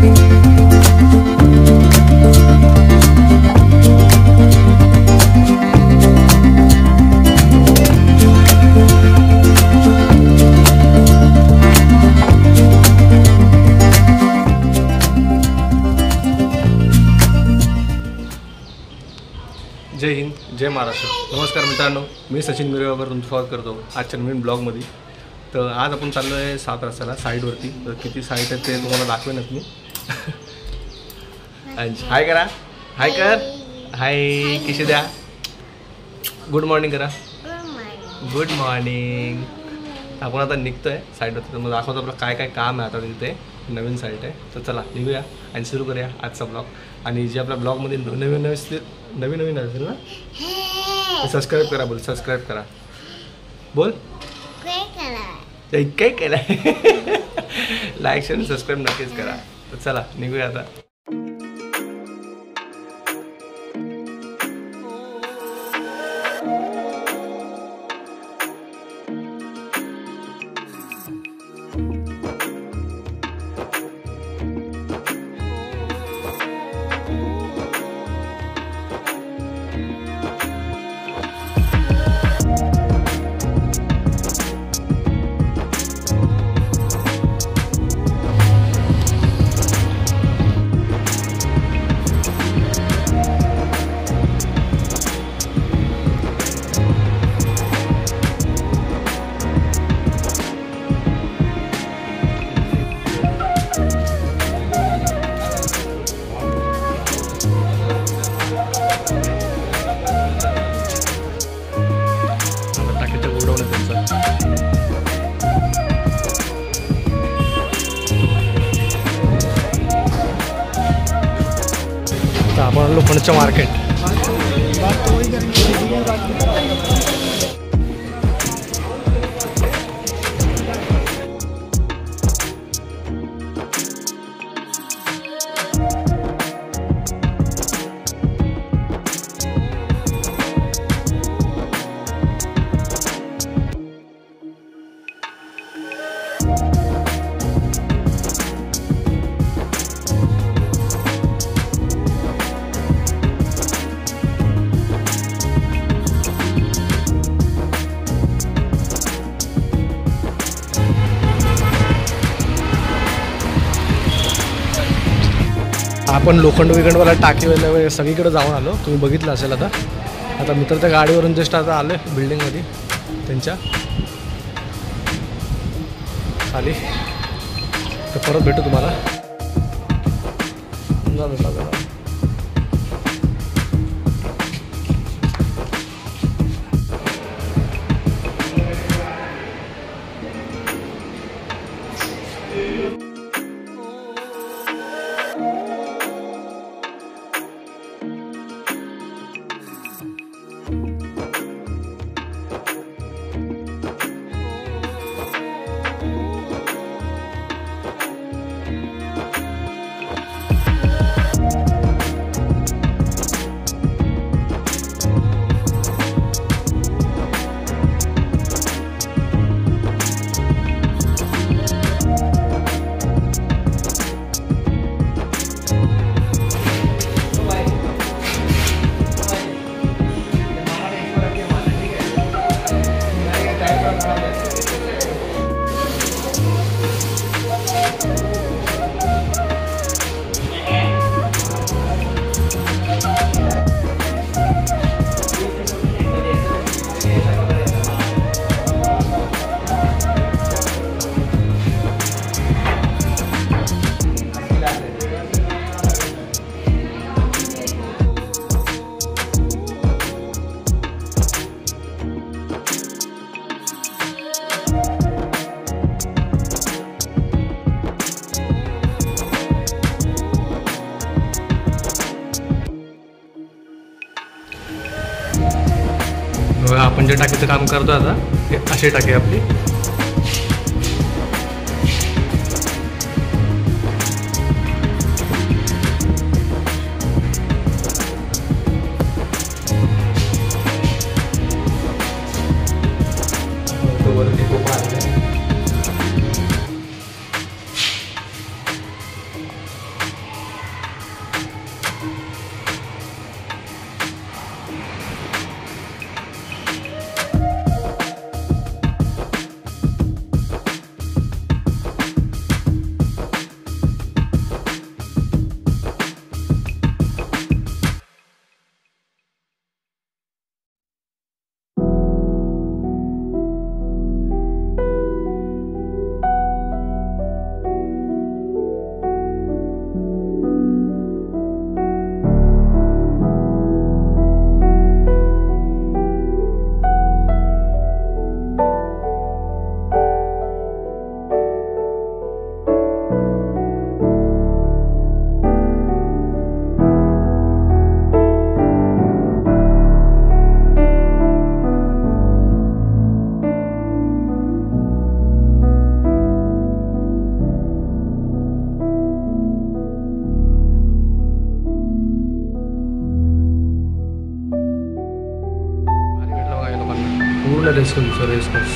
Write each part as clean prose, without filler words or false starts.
जय हिंद, जय महाराष्ट्र. नमस्कार मित्रांनो, मी सचिन मिरवेकर तुमचं स्वागत करतो आजच्या नवीन ब्लॉगमध्ये. तर आज आपण चाललो आहे 7 रस्त्याला साईडवरती. तर किती साईट आहे ते तुम्हाला दाखवेनच मी. हाय करा, हाय कर, हाय किशी द्या, गुड मॉर्निंग करा, गुड मॉर्निंग. आपण आता निघतोय साईडवरती. तर मग दाखवतो आपलं काय काय काम आहे आता तिथे. नवीन साईट आहे. तर चला निघूया आणि सुरू करूया आजचा ब्लॉग. आणि जे आपल्या ब्लॉगमध्ये नवीन असेल ना, सबस्क्राईब करा. बोल सबस्क्राईब करा. बोल काय केलं. लाईक शेअर सबस्क्राईब नक्कीच करा. तर चला निघूया आता. आपण आलो पुण्याचं मार्केट. आपण लोखंडवाला टाकीवाला सगळीकडे जाऊन आलो. तुम्ही बघितलं असेल. आता मित्राच्या गाडीवरून जस्ट आता आले बिल्डिंगमध्ये त्यांच्या खाली. तर परत भेटू तुम्हाला. आपण जे टाकीचं काम करतो आता हे अशी टाकी आपली. रेस कोर्स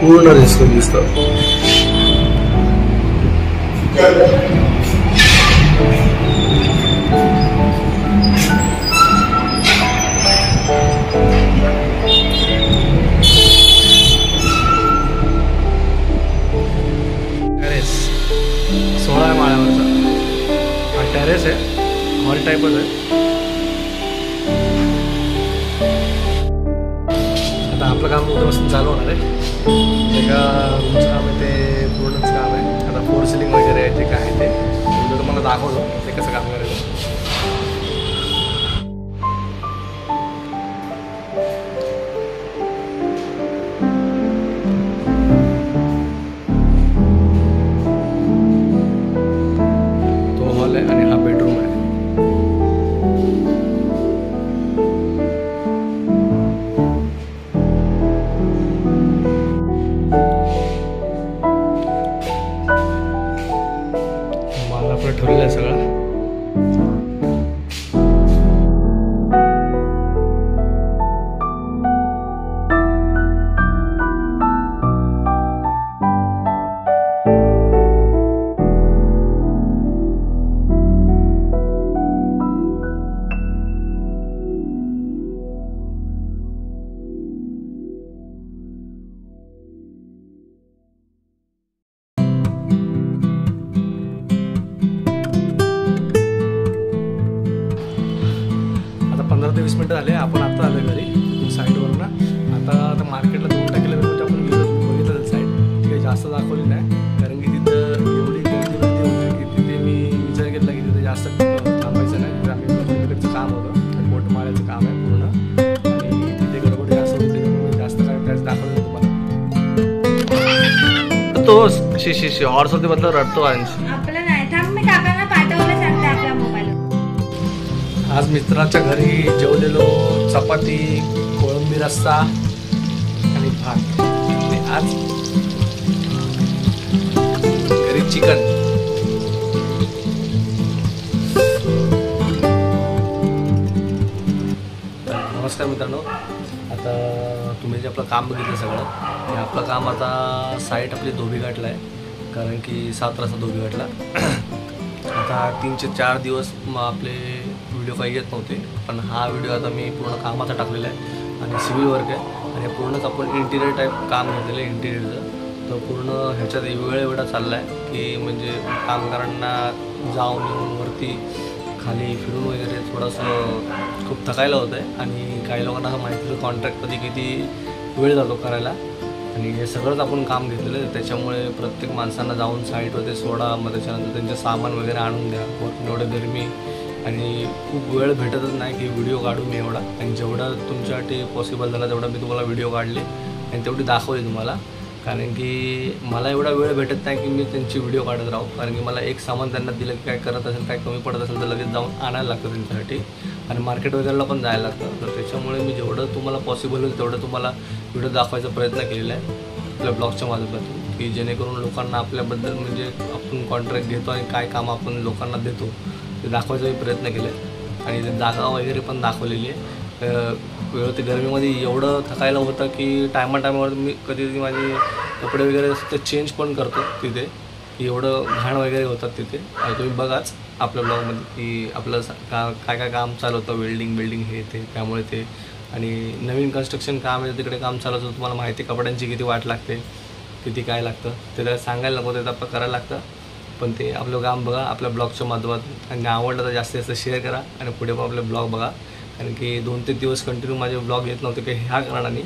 पूर्ण रेस कोर्स दिसतं. टेरेस 16 माळ्यावरचा हा टेरेस आहे, हॉल टाईपच आहे. आता आपलं काम उद्यापासून चालू होणार आहे. जे का रूमचं काम आहे ते पूर्णच काम आहे. आता 4 सिलिंग वगैरे आहे, जे काय आहे ते उद्या तुम्हाला दाखवतो ते कसं काम करायचं. आणि हा बेडरूम आहे. मला आपलं ठरलेलं आहे सगळं. आता 15 ते 20 मिनिटं झाले. आपण आता आलो घरी साईडवर ना. आता मार्केटला 2 किलोमीटर आपण गेलो. बघितलं साईड ती काही जास्त दाखवली नाही, कारण की तिथं एवढी गर्दी होती की तिथे मी विचार केला की तिथे जास्त थांबायचं नाही. तिथे आम्ही तिकडचं काम होतं, मोठमाळ्याचं काम आहे पूर्ण, आणि तिथे गडबड जास्त होती, त्याच्यामुळे जास्त काय त्याच दाखवलं नाही तुम्हाला. तो शी हॉर्स होते मतलब रडतो अंश. आपलं नाही थांब, मी काकांना पाठवलं सांगते आपल्या मोबाईल. आज मित्राच्या घरी जेवलेलो. चपाती, कोळंबी रस्सा आणि भात. आणि आज घरी चिकन. नमस्कार मित्रांनो. आता तुम्ही जे आपलं काम बघितलं सगळं, हे आपलं काम आता साईट आपली धोबीघाटला आहे, कारण की 7 वाजता धोबीघाटला. आता 3 ते 4 दिवस आपले व्हिडिओ काही येत नव्हते, पण हा व्हिडिओ आता मी पूर्ण कामाचा टाकलेला आहे आणि सिव्हिल वर्क आहे आणि पूर्णच आपण इंटिरियर टाईप काम घेतलेलं आहे. इंटिरियरचं तर पूर्ण ह्याच्यात वेळ एवढा चालला आहे की म्हणजे कामगारांना जाऊन येऊन वरती खाली फिरून वगैरे थोडंसं खूप थकायला होतं आहे. आणि काही लोकांना असं माहिती होतं कॉन्ट्रॅक्टमध्ये किती वेळ जातो करायला, आणि हे सगळंच आपण काम घेतलेलं आहे. त्याच्यामुळे प्रत्येक माणसांना जाऊन साईटवर ते सोडा, मग त्याच्यानंतर त्यांचे सामान वगैरे आणून द्या. एवढं गरमी आणि खूप वेळ भेटतच नाही की व्हिडिओ काढू मी एवढा. आणि जेवढा तुमच्यासाठी पॉसिबल झाला तेवढा मी तुम्हाला व्हिडिओ काढले आणि तेवढी दाखवली तुम्हाला, कारण की मला एवढा वेळ भेटत नाही की मी त्यांची व्हिडिओ काढत राहू. कारण की मला एक सामान त्यांना दिलं की काय करत असेल, काय कमी पडत असेल तर लगेच जाऊन आणायला लागतं त्यांच्यासाठी, आणि मार्केट वगैरेला पण जायला लागतं. तर त्याच्यामुळे मी जेवढं तुम्हाला पॉसिबल होईल तेवढं तुम्हाला व्हिडिओ दाखवायचा प्रयत्न केलेला आहे आपल्या ब्लॉगच्या माध्यमातून, की जेणेकरून लोकांना आपल्याबद्दल म्हणजे आपण कॉन्ट्रॅक्ट घेतो आणि काय काम आपण लोकांना देतो ते दाखवायचा मी प्रयत्न केला आहे. आणि ते जागा वगैरे पण दाखवलेली आहे. वेळ ते गरमीमध्ये एवढं थकायला होतं की टायमावर मी कधी माझे कपडे वगैरे ते चेंज पण करतो तिथे, की एवढं घाण वगैरे होतात तिथे. आणि तुम्ही बघाच आपल्या ब्लॉगमध्ये की आपलं काय काय काम चालू होतं, वेल्डिंग हे ते, त्यामुळे ते. आणि नवीन कन्स्ट्रक्शन काम आहे तिकडे काम चालू होतं, तुम्हाला माहिती कपड्यांची किती वाट लागते, किती काय लागतं ते त्याला सांगायला नको, ते आपण करायला लागतं. पण ते आपलं काम बघा आपल्या ब्लॉगच्या माध्यमातून, आणि आवडलं तर जास्तीत जास्त शेअर करा आणि पुढे पण आपले ब्लॉग बघा. कारण की 2 ते 3 दिवस कंटिन्यू माझे ब्लॉग येत नव्हते की ह्या कारणाने.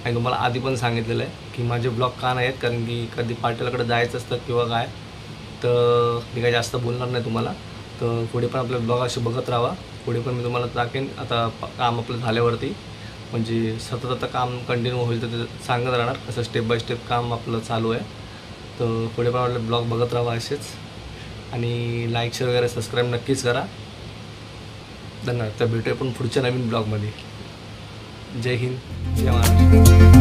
आणि तुम्हाला आधी पण सांगितलेलं आहे की माझे ब्लॉग का नाही आहेत, कारण की कधी पार्टीलाकडे जायचं असतं किंवा काय, तर मी काही जास्त बोलणार नाही तुम्हाला. तर पुढे पण आपले ब्लॉग असे बघत राहा. पुढे पण मी तुम्हाला टाकेन आता काम आपलं झाल्यावरती, म्हणजे सतत आता काम कंटिन्यू होईल तर ते सांगत राहणार असं स्टेप बाय स्टेप काम आपलं चालू आहे. तर पुढे पण आपले ब्लॉग बघत राहा असेच, आणि लाईक शेअर वगैरे सबस्क्राईब नक्कीच करा. धन्यवाद. तर भेटूया पण पुढच्या नवीन ब्लॉगमध्ये. जय हिंद, जय महाराष्ट्र.